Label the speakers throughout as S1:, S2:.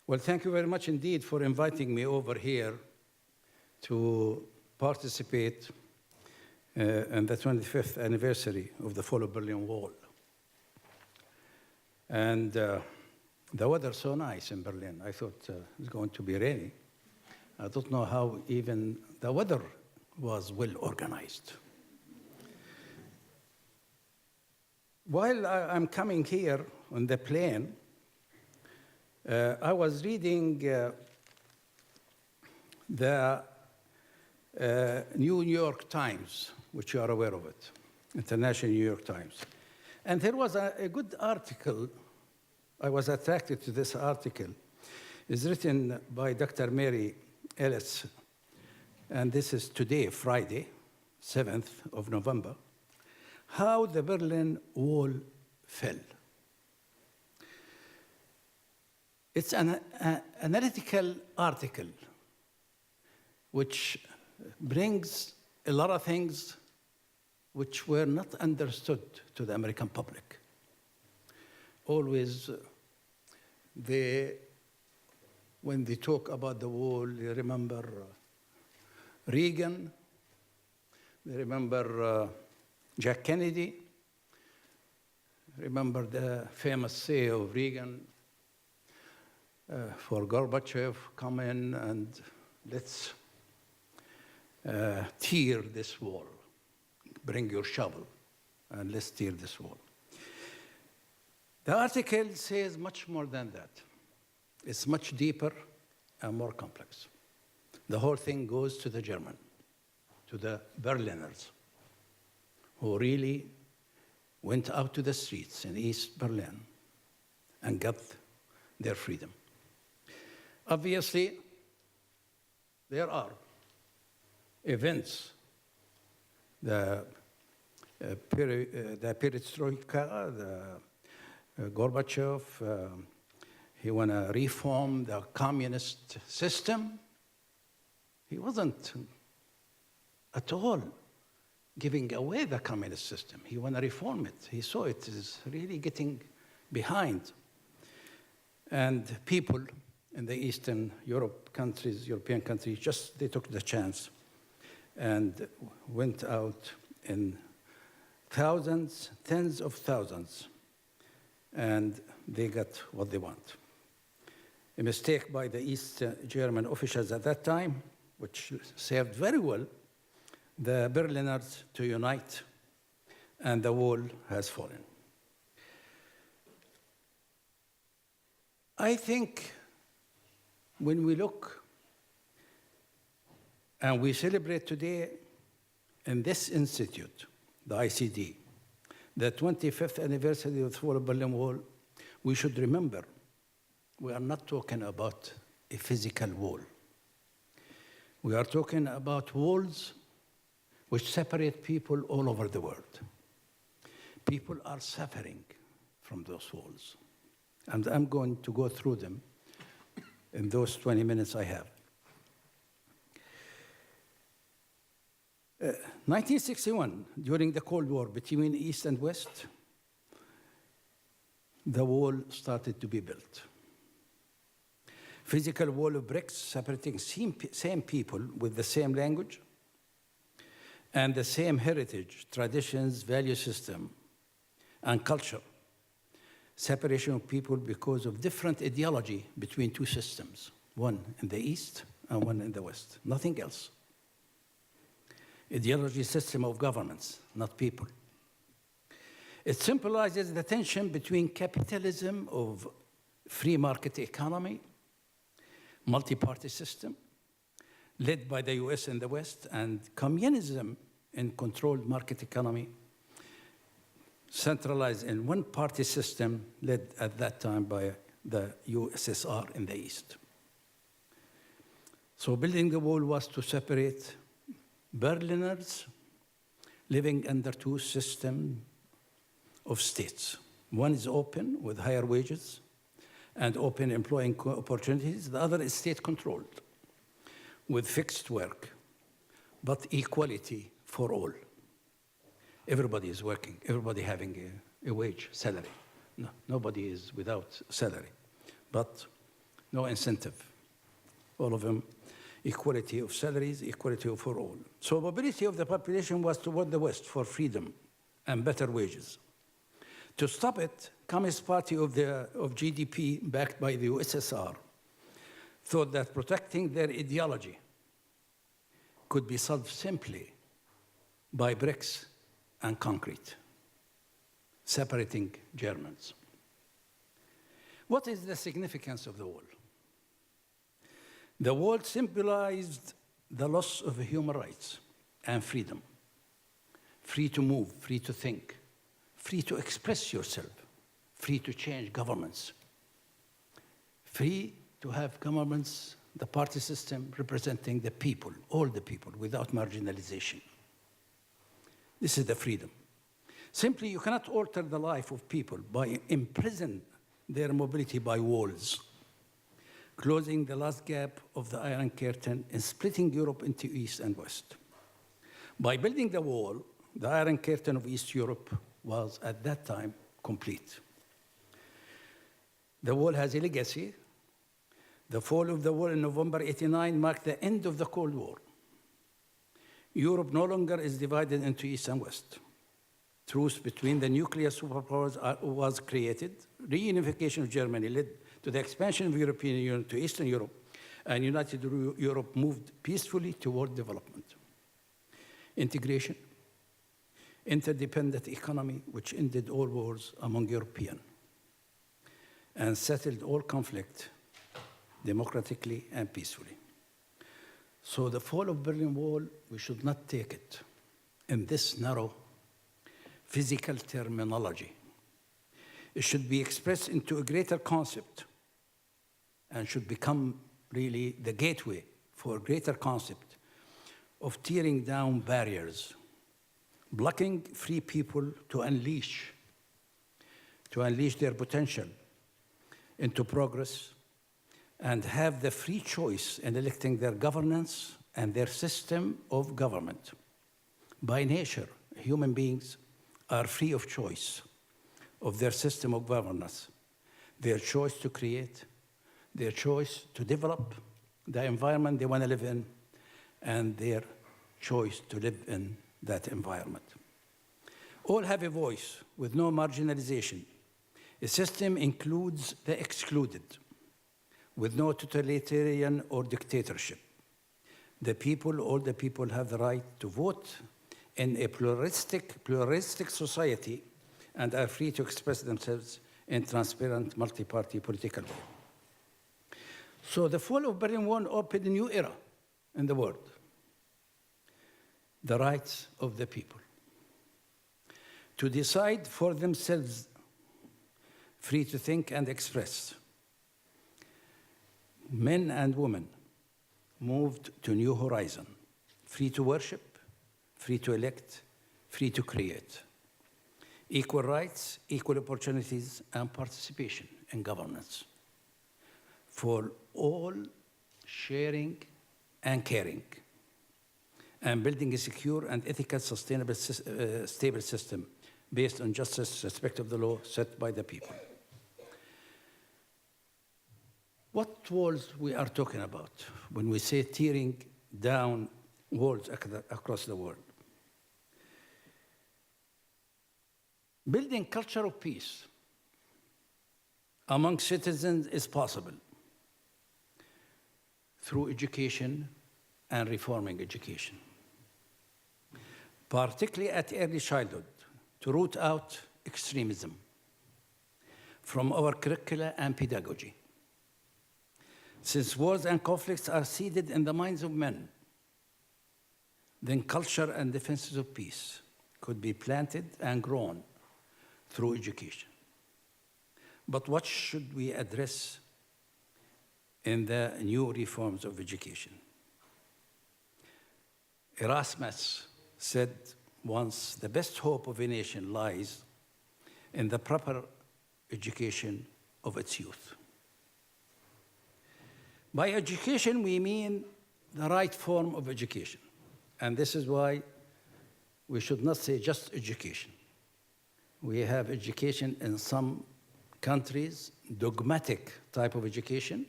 S1: Well, thank you very much indeed for inviting me over here to participate in the 25th anniversary of the fall of Berlin Wall. And the weather's so nice in Berlin. I thought it's going to be rainy. I don't know how even the weather was well organized. While I'm coming here on the plane, I was reading the New York Times, which you are aware of it, International New York Times. And there was a good article. I was attracted to this article. It's written by Dr. Mary Ellis, and this is today, Friday, 7th of November, How the Berlin Wall Fell. It's an analytical article which brings a lot of things which were not understood to the American public. Always, when they talk about the wall, you remember Reagan, they remember Jack Kennedy, remember the famous say of Reagan, for Gorbachev, come in and let's tear this wall. Bring your shovel and let's tear this wall. The article says much more than that. It's much deeper and more complex. The whole thing goes to the German, to the Berliners, who really went out to the streets in East Berlin and got their freedom. Obviously, there are events, the perestroika, the Gorbachev, he want to reform the communist system. He wasn't at all giving away the communist system. He want to reform it. He saw it is really getting behind. And people in the Eastern European countries, just they took the chance and went out in thousands, tens of thousands, and they got what they want. A mistake by the East German officials at that time, which served very well the Berliners to unite, and the wall has fallen. I think when we look and we celebrate today in this institute, the ICD, the 25th anniversary of the fall of Berlin Wall, we should remember we are not talking about a physical wall. We are talking about walls which separate people all over the world. People are suffering from those walls. And I'm going to go through them in those 20 minutes I have. 1961, during the Cold War between East and West, the wall started to be built. Physical wall of bricks separating same people with the same language and the same heritage, traditions, value system, and culture. Separation of people because of different ideology between two systems, one in the East and one in the West, nothing else. Ideology system of governments, not people. It symbolizes the tension between capitalism of free market economy, multi-party system, led by the US in the West, and communism in controlled market economy, centralized in one-party system led at that time by the USSR in the East. So building the wall was to separate Berliners living under two systems of states. One is open with higher wages and open employing opportunities. The other is state-controlled with fixed work, but equality for all. Everybody is working, everybody having a wage, salary. No, nobody is without salary. But no incentive. All of them, equality of salaries, equality for all. So mobility of the population was toward the West for freedom and better wages. To stop it, Communist Party of GDP backed by the USSR thought that protecting their ideology could be solved simply by bricks and concrete, separating Germans. What is the significance of the wall? The wall symbolized the loss of human rights and freedom. Free to move, free to think, free to express yourself, free to change governments, free to have governments, the party system representing the people, all the people, without marginalization. This is the freedom. Simply, you cannot alter the life of people by imprison their mobility by walls, closing the last gap of the Iron Curtain and splitting Europe into East and West. By building the wall, the Iron Curtain of East Europe was, at that time, complete. The wall has a legacy. The fall of the wall in November '89 marked the end of the Cold War. Europe no longer is divided into East and West. Truce between the nuclear superpowers was created. Reunification of Germany led to the expansion of the European Union to Eastern Europe, and United Europe moved peacefully toward development. Integration, interdependent economy, which ended all wars among Europeans and settled all conflict democratically and peacefully. So the fall of Berlin Wall, we should not take it in this narrow physical terminology. It should be expressed into a greater concept and should become really the gateway for a greater concept of tearing down barriers, blocking free people to unleash their potential into progress and have the free choice in electing their governance and their system of government. By nature, human beings are free of choice of their system of governance, their choice to create, their choice to develop the environment they want to live in, and their choice to live in that environment. All have a voice with no marginalization. A system includes the excluded, with no totalitarian or dictatorship. The people, all the people have the right to vote in a pluralistic society and are free to express themselves in transparent, multi-party political way. So the fall of Berlin Wall opened a new era in the world, the rights of the people to decide for themselves, free to think and express. Men and women moved to new horizon, free to worship, free to elect, free to create. Equal rights, equal opportunities, and participation in governance. For all sharing and caring, and building a secure and ethical, sustainable, stable system based on justice, respect of the law set by the people. What walls we are talking about when we say tearing down walls across the world? Building culture of peace among citizens is possible through education and reforming education, particularly at early childhood, to root out extremism from our curricula and pedagogy. Since wars and conflicts are seeded in the minds of men, then culture and defenses of peace could be planted and grown through education. But what should we address in the new reforms of education? Erasmus said once, the best hope of a nation lies in the proper education of its youth. By education, we mean the right form of education. And this is why we should not say just education. We have education in some countries, dogmatic type of education,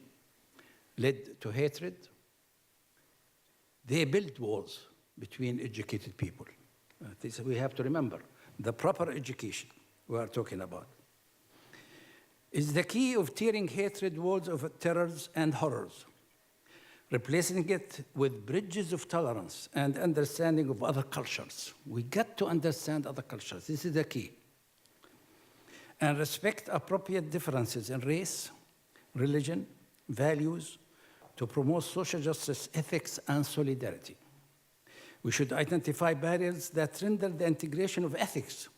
S1: led to hatred. They build walls between educated people. This we have to remember. The proper education we are talking about is the key of tearing hatred walls of terrors and horrors, replacing it with bridges of tolerance and understanding of other cultures. We got to understand other cultures. This is the key. And respect appropriate differences in race, religion, values, to promote social justice, ethics, and solidarity. We should identify barriers that render the integration of ethics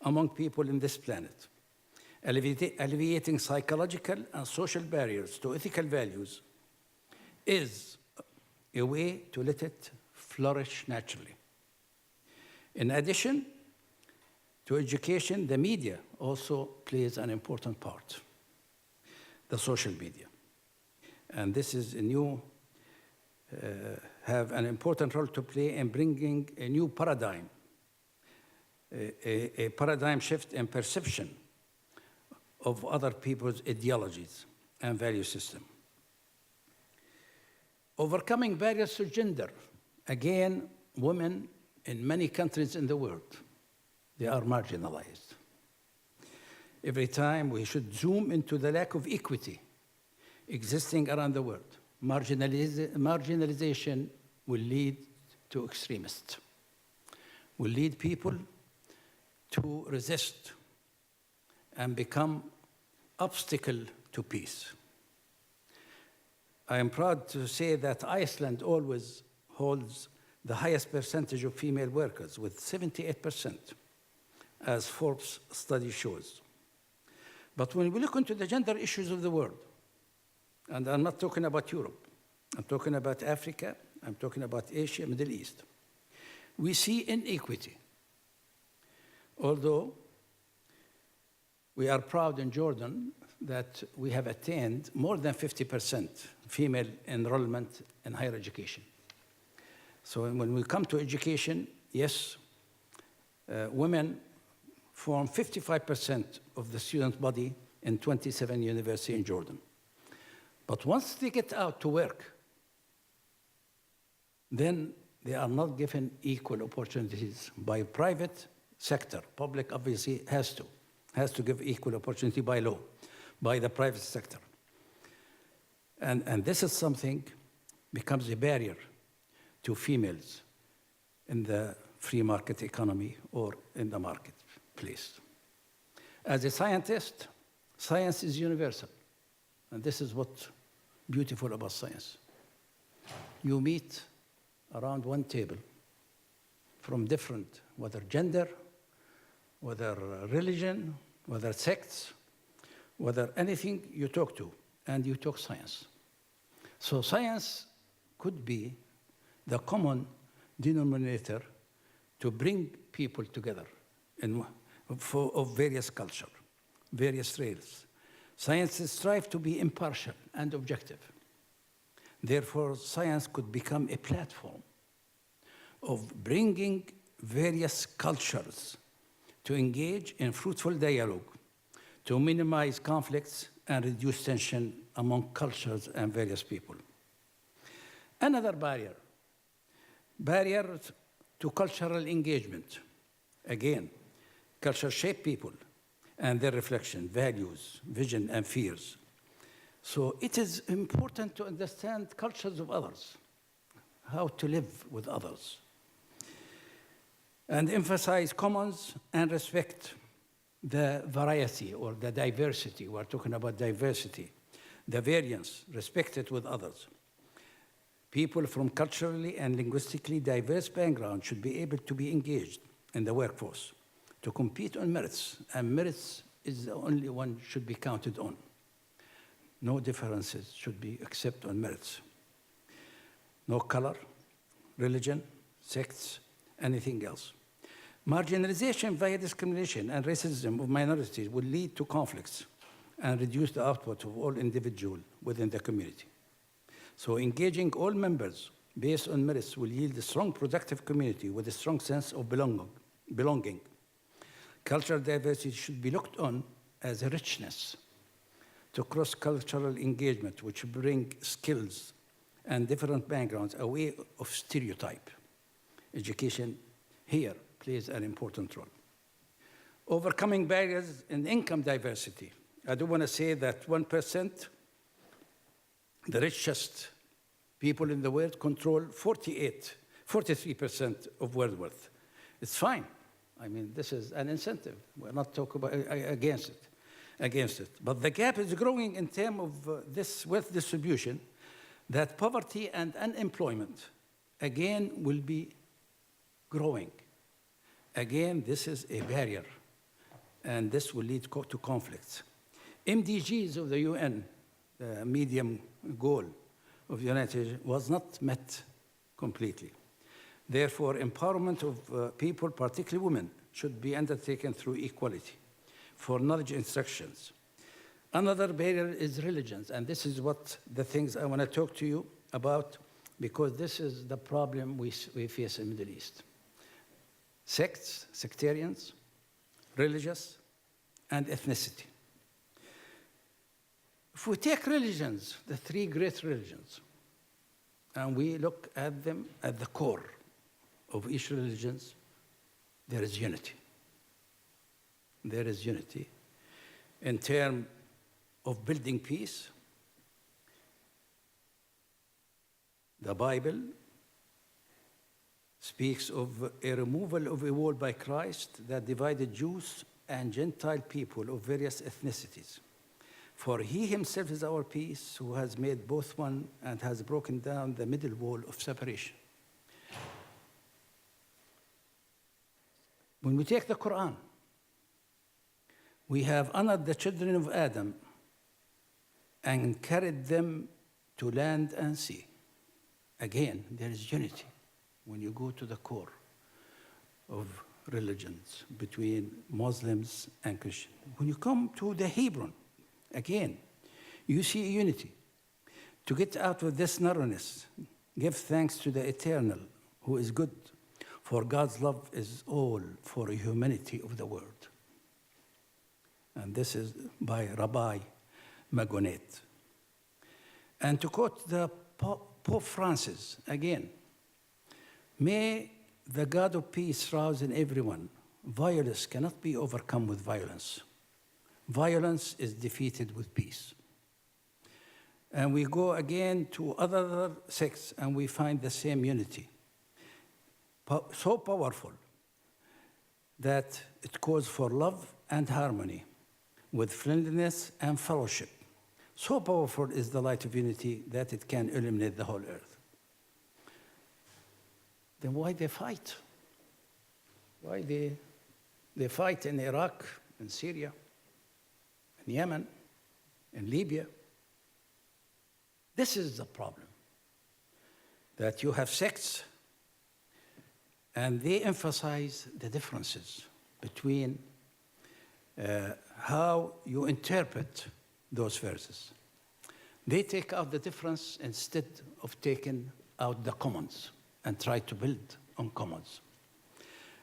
S1: among people in this planet. Alleviating psychological and social barriers to ethical values is a way to let it flourish naturally. In addition to education, the media also plays an important part, the social media. And this is a new, have an important role to play in bringing a new paradigm, a paradigm shift in perception of other people's ideologies and value system. Overcoming barriers to gender. Again, women in many countries in the world, they are marginalized. Every time we should zoom into the lack of equity existing around the world. Marginalization will lead to extremists, will lead people to resist and become obstacle to peace. I am proud to say that Iceland always holds the highest percentage of female workers with 78%, as Forbes study shows. But when we look into the gender issues of the world, and I'm not talking about Europe, I'm talking about Africa, I'm talking about Asia, Middle East, we see inequity. Although we are proud in Jordan that we have attained more than 50% female enrollment in higher education. So when we come to education, yes, women form 55% of the student body in 27 universities in Jordan. But once they get out to work, then they are not given equal opportunities by private sector. Public obviously has to give equal opportunity by law, by the private sector. And this is something becomes a barrier to females in the free market economy or in the marketplace. As a scientist, science is universal. And this is what's beautiful about science. You meet around one table from different, whether gender, whether religion, whether sects, whether anything you talk to, and you talk science. So science could be the common denominator to bring people together of various cultures, various races. Scientists strive to be impartial and objective. Therefore, science could become a platform of bringing various cultures to engage in fruitful dialogue, to minimize conflicts and reduce tension among cultures and various people. Another barrier to cultural engagement. Again, culture shape people and their reflection, values, vision, and fears. So it is important to understand cultures of others, how to live with others, and emphasize commons and respect the variety or the diversity. We're talking about diversity, the variance, respect it with others. People from culturally and linguistically diverse backgrounds should be able to be engaged in the workforce to compete on merits, and merits is the only one should be counted on. No differences should be accepted on merits. No color, religion, sects, anything else. Marginalization via discrimination and racism of minorities will lead to conflicts and reduce the output of all individuals within the community. So engaging all members based on merits will yield a strong, productive community with a strong sense of belonging. Cultural diversity should be looked on as a richness to cross-cultural engagement, which bring skills and different backgrounds away of stereotype. Education here plays an important role. Overcoming barriers in income diversity. I do want to say that 1%, the richest people in the world control 43% of world wealth. It's fine. I mean, this is an incentive. We're not talking about against it. But the gap is growing in terms of this wealth distribution, that poverty and unemployment, again, will be growing. Again, this is a barrier, and this will lead to conflicts. MDGs of the UN, the medium goal of the United Nations, was not met completely. Therefore, empowerment of people, particularly women, should be undertaken through equality for knowledge instructions. Another barrier is religions, and this is what the things I want to talk to you about, because this is the problem we face in the Middle East. Sects, sectarians, religious, and ethnicity. If we take religions, the three great religions, and we look at them at the core of each religion, there is unity. There is unity in terms of building peace. The Bible speaks of a removal of a wall by Christ that divided Jews and Gentile people of various ethnicities. For he himself is our peace, who has made both one and has broken down the middle wall of separation. When we take the Quran, we have honored the children of Adam and carried them to land and sea. Again, there is unity when you go to the core of religions between Muslims and Christians. When you come to the Hebron, again, you see unity. To get out of this narrowness, give thanks to the Eternal, who is good, for God's love is all for humanity of the world. And this is by Rabbi Magonet. And to quote the Pope Francis, again, may the God of peace rouse in everyone. Violence cannot be overcome with violence. Violence is defeated with peace. And we go again to other sects and we find the same unity. So powerful that it calls for love and harmony with friendliness and fellowship. So powerful is the light of unity that it can illuminate the whole earth. Then why they fight? Why they fight in Iraq, in Syria, in Yemen, in Libya? This is the problem, that you have sects and they emphasize the differences between how you interpret those verses. They take out the difference instead of taking out the commons and try to build on commons.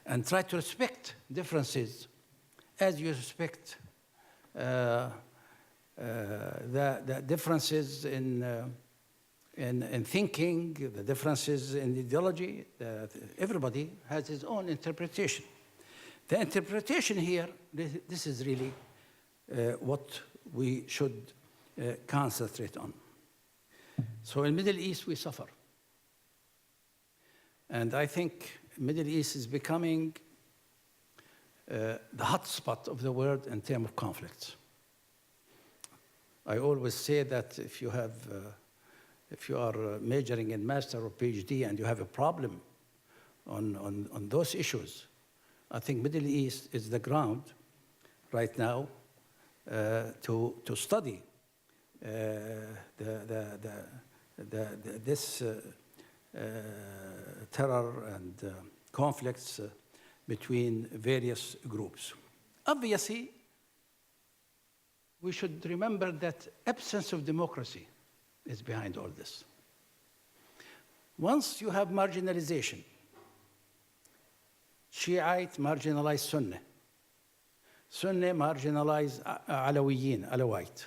S1: And try to respect differences as you respect the differences in thinking, the differences in ideology. Everybody has his own interpretation. The interpretation here, this is really what we should concentrate on. So in the Middle East, we suffer. And I think Middle East is becoming the hotspot of the world in terms of conflicts. I always say that if you are majoring in master or PhD and you have a problem on those issues, I think Middle East is the ground right now to study this terror and conflicts between various groups. Obviously, we should remember that absence of democracy is behind all this. Once you have marginalization, Shiite marginalized Sunni, Sunni marginalized Alawiyyin, Alawite,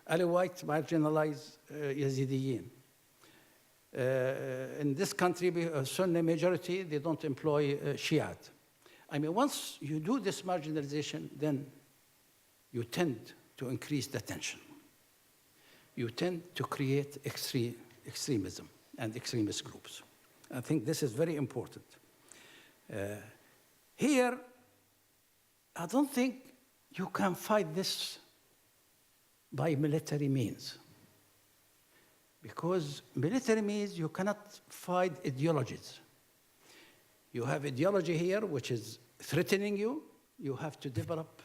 S1: Alawite marginalized Yazidiyyin. In this country, Sunni majority, they don't employ Shiite. I mean, once you do this marginalization, then you tend to increase the tension. You tend to create extremism and extremist groups. I think this is very important. Here, I don't think you can fight this by military means. Because military means you cannot fight ideologies. You have ideology here which is threatening you. You have to develop,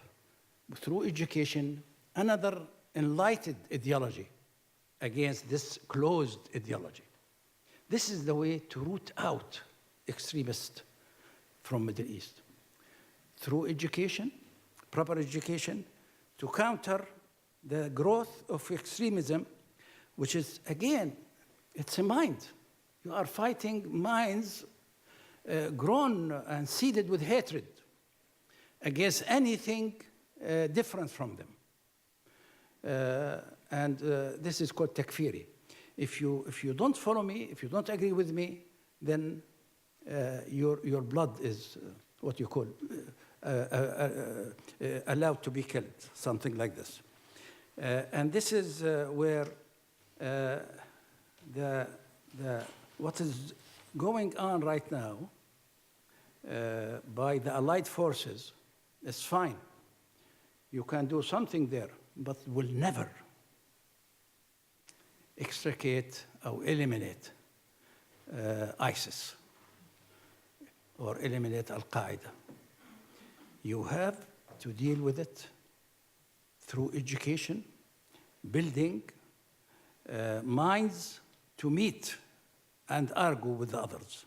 S1: through education, another enlightened ideology against this closed ideology. This is the way to root out extremists from Middle East. Through education, proper education, to counter the growth of extremism, which is, again, it's a mind. You are fighting minds grown and seeded with hatred against anything different from them. And this is called takfiri. If you don't follow me, if you don't agree with me, then your blood is what you call allowed to be killed, something like this. And this is where what is going on right now by the Allied forces is fine. You can do something there, but will never extricate or eliminate ISIS or eliminate Al-Qaeda. You have to deal with it through education, building minds to meet and argue with the others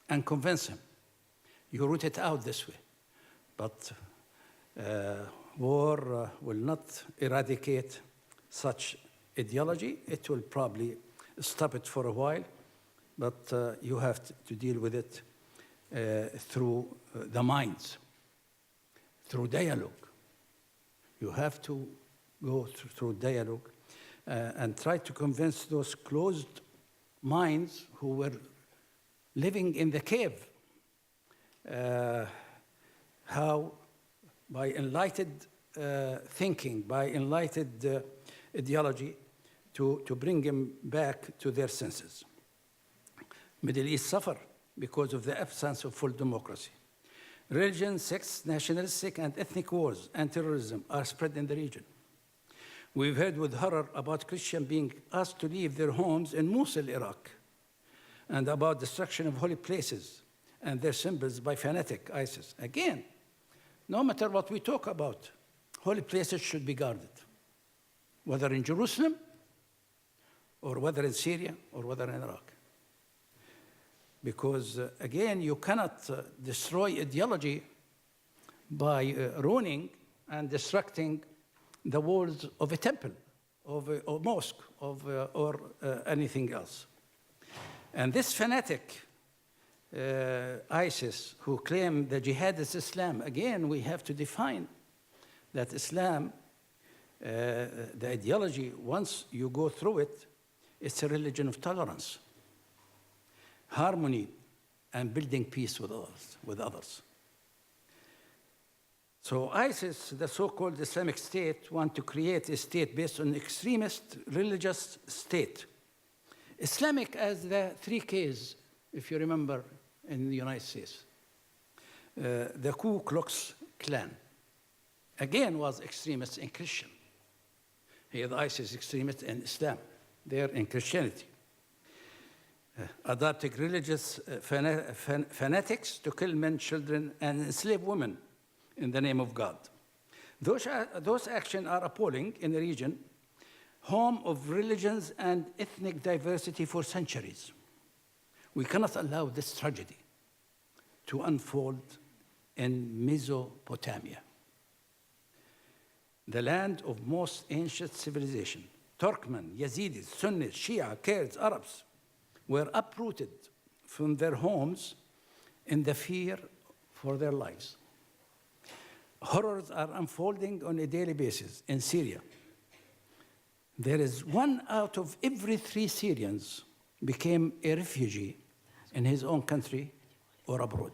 S1: and convince them. You root it out this way. But war will not eradicate such ideology. It will probably stop it for a while, but you have to deal with it through the minds, through dialogue. You have to go through dialogue and try to convince those closed minds who were living in the cave how, by enlightened thinking, by enlightened ideology, to bring them back to their senses. Middle East suffer because of the absence of full democracy. Religion, sects, nationalistic and ethnic wars and terrorism are spread in the region. We've heard with horror about Christians being asked to leave their homes in Mosul, Iraq, and about destruction of holy places and their symbols by fanatic ISIS. Again, no matter what we talk about, holy places should be guarded, whether in Jerusalem, or whether in Syria, or whether in Iraq. Because, again, you cannot destroy ideology by ruining and destructing the walls of a temple, of a mosque, or anything else. And this fanatic ISIS, who claim the jihad is Islam, again, we have to define that Islam, the ideology, once you go through it, it's a religion of tolerance, harmony, and building peace with others. So ISIS, the so-called Islamic State, want to create a state based on extremist religious state. Islamic as the 3 Ks, if you remember, in the United States. The Ku Klux Klan, again, was extremist in Christian. Here, the ISIS extremist in Islam. They're in Christianity. Adopting religious fanatics to kill men, children, and enslave women in the name of God. Those actions are appalling in the region, home of religions and ethnic diversity for centuries. We cannot allow this tragedy to unfold in Mesopotamia, the land of most ancient civilization. Turkmen, Yazidis, Sunnis, Shia, Kurds, Arabs were uprooted from their homes in the fear for their lives. Horrors are unfolding on a daily basis in Syria. There is 1 out of every 3 Syrians became a refugee in his own country or abroad.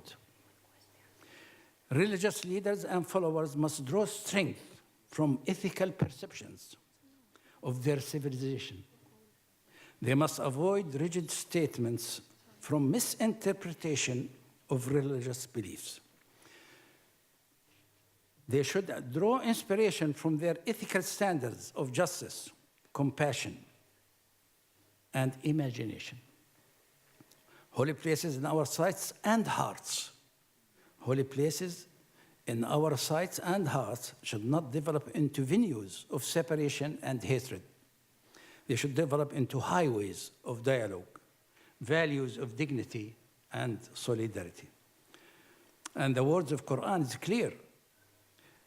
S1: Religious leaders and followers must draw strength from ethical perceptions of their civilization. They must avoid rigid statements from misinterpretation of religious beliefs. They should draw inspiration from their ethical standards of justice, compassion, and imagination. Holy places in our sights and hearts. Holy places in our sights and hearts should not develop into venues of separation and hatred. They should develop into highways of dialogue, values of dignity and solidarity. And the words of Quran is clear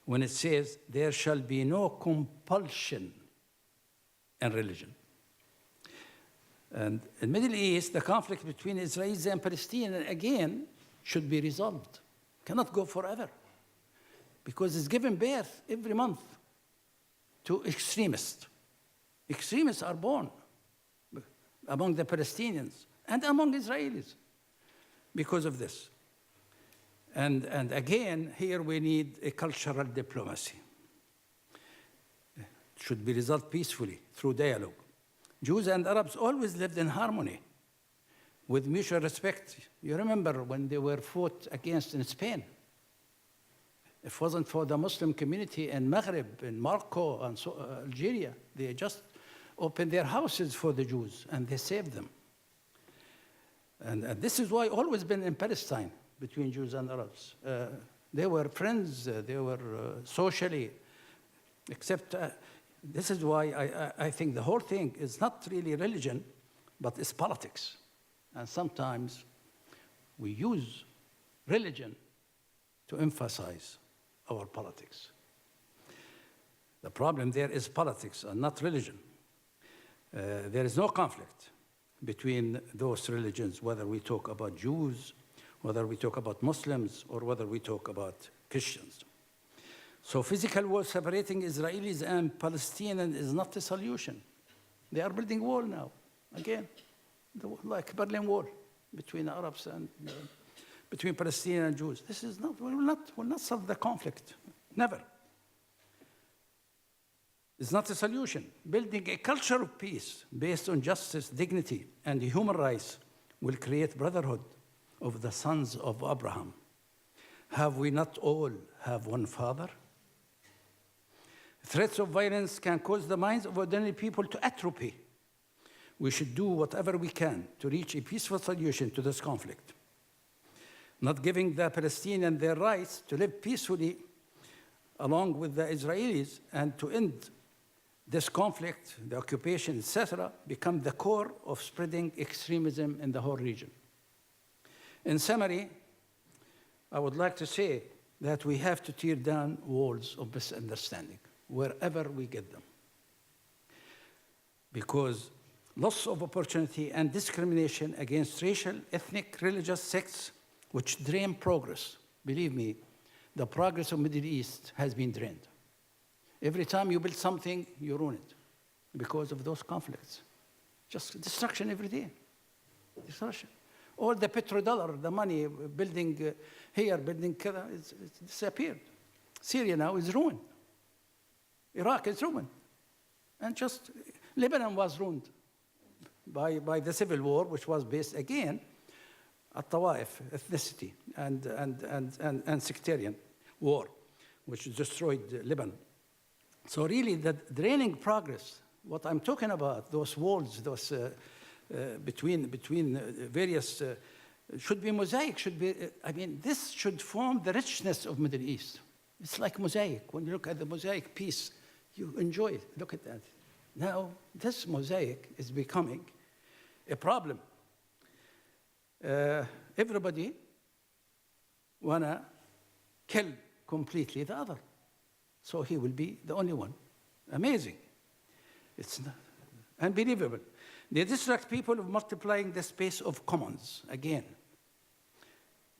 S1: when it says, there shall be no compulsion in religion. And in the Middle East, the conflict between Israelis and Palestinians, again, should be resolved. Cannot go forever, because it's given birth every month to extremists. Extremists are born among the Palestinians and among Israelis because of this. And again, here we need a cultural diplomacy. It should be resolved peacefully through dialogue. Jews and Arabs always lived in harmony with mutual respect. You remember when they were fought against in Spain. If it wasn't for the Muslim community in Maghreb, in Morocco, and Algeria, they just opened their houses for the Jews, and they saved them. And this is why always been in Palestine between Jews and Arabs. They were friends, they were socially, except this is why I think the whole thing is not really religion, but it's politics. And sometimes we use religion to emphasize our politics. The problem there is politics and not religion. There is no conflict between those religions, whether we talk about Jews, whether we talk about Muslims, or whether we talk about Christians. So physical war separating Israelis and Palestinians is not the solution. They are building wall now, again, like Berlin Wall between Arabs and between Palestinians and Jews. This is not, will not solve the conflict, never. It's not a solution. Building a culture of peace based on justice, dignity, and human rights will create brotherhood of the sons of Abraham. Have we not all have one father? Threats of violence can cause the minds of ordinary people to atrophy. We should do whatever we can to reach a peaceful solution to this conflict. Not giving the Palestinians their rights to live peacefully along with the Israelis and to end this conflict, the occupation, etc., become the core of spreading extremism in the whole region. In summary, I would like to say that we have to tear down walls of misunderstanding wherever we get them. Because loss of opportunity and discrimination against racial, ethnic, religious sects which drain progress. Believe me, the progress of the Middle East has been drained. Every time you build something, you ruin it because of those conflicts. Just destruction every day, destruction. All the petrodollar, the money, building here, building there, it's disappeared. Syria now is ruined. Iraq is ruined. And just Lebanon was ruined by the civil war, which was based again at Tawaif, ethnicity, and sectarian war, which destroyed Lebanon. So really, the draining progress, what I'm talking about, those walls, those between various, should be mosaic, should be, I mean, this should form the richness of Middle East. It's like mosaic. When you look at the mosaic piece, you enjoy it. Look at that. Now, this mosaic is becoming a problem. Everybody wanna kill completely the other. So he will be the only one. Amazing. It's not unbelievable. They distract people of multiplying the space of commons, again.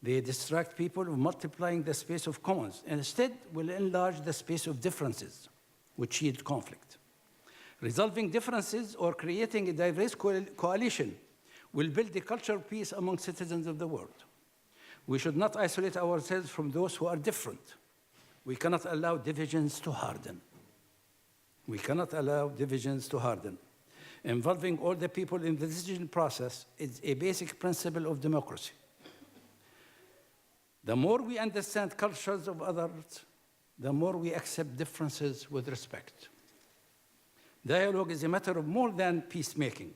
S1: They distract people of multiplying the space of commons, and instead will enlarge the space of differences, which yield conflict. Resolving differences or creating a diverse coalition will build a culture of peace among citizens of the world. We should not isolate ourselves from those who are different. We cannot allow divisions to harden. We cannot allow divisions to harden. Involving all the people in the decision process is a basic principle of democracy. The more we understand cultures of others, the more we accept differences with respect. Dialogue is a matter of more than peacemaking,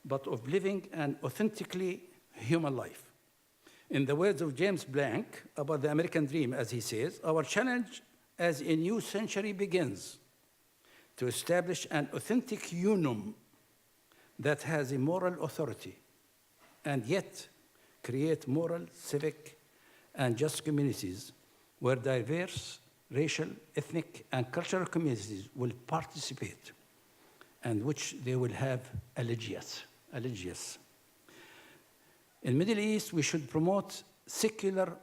S1: but of living an authentically human life. In the words of James Blank about the American dream, as he says, our challenge as a new century begins to establish an authentic unum that has a moral authority and yet create moral, civic, and just communities where diverse racial, ethnic, and cultural communities will participate and which they will have allegiance. In the Middle East, we should promote secular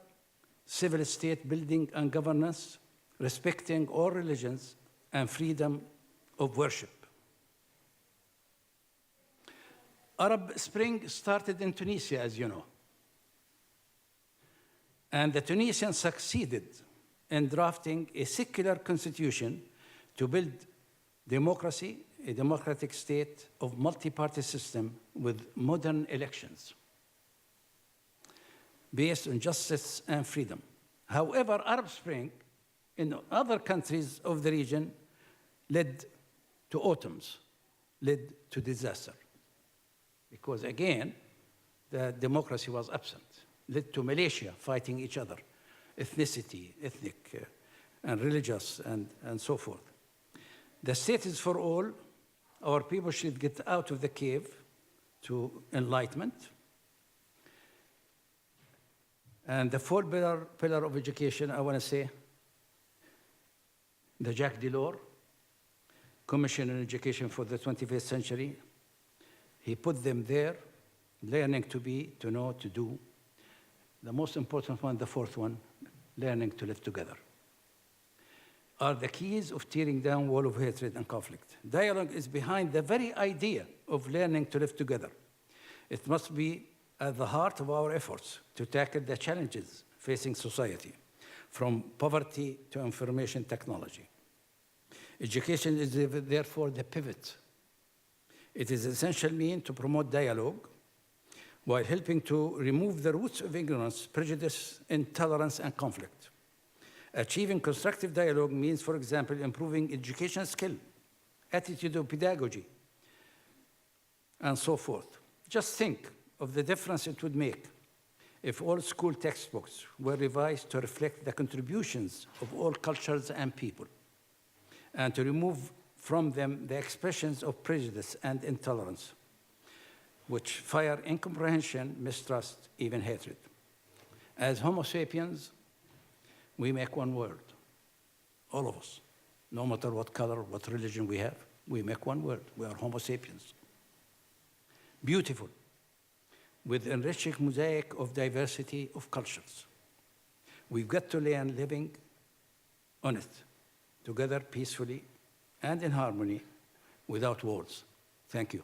S1: civil state building and governance, respecting all religions and freedom of worship. Arab Spring started in Tunisia, as you know. And the Tunisians succeeded in drafting a secular constitution to build democracy, a democratic state of multi-party system with modern elections based on justice and freedom. However, Arab Spring in other countries of the region led to autumns, led to disaster. Because again, the democracy was absent, led to militia fighting each other, ethnicity, ethnic, and religious, and so forth. The state is for all. Our people should get out of the cave to enlightenment. And the fourth pillar of education, I want to say, the Jacques Delors Commission on Education for the 21st Century. He put them there, learning to be, to know, to do. The most important one, the fourth one, learning to live together, are the keys of tearing down wall of hatred and conflict. Dialogue is behind the very idea of learning to live together. It must be at the heart of our efforts to tackle the challenges facing society, from poverty to information technology. Education is therefore the pivot. It is an essential means to promote dialogue while helping to remove the roots of ignorance, prejudice, intolerance, and conflict. Achieving constructive dialogue means, for example, improving education skill, attitude of pedagogy, and so forth. Just think of the difference it would make if all school textbooks were revised to reflect the contributions of all cultures and people, and to remove from them the expressions of prejudice and intolerance, which fire incomprehension, mistrust, even hatred. As Homo sapiens, we make one word, all of us. No matter what color, what religion we have, we make one word. We are Homo sapiens. Beautiful, with enriching mosaic of diversity of cultures. We've got to learn living on it, together peacefully and in harmony, without wars. Thank you.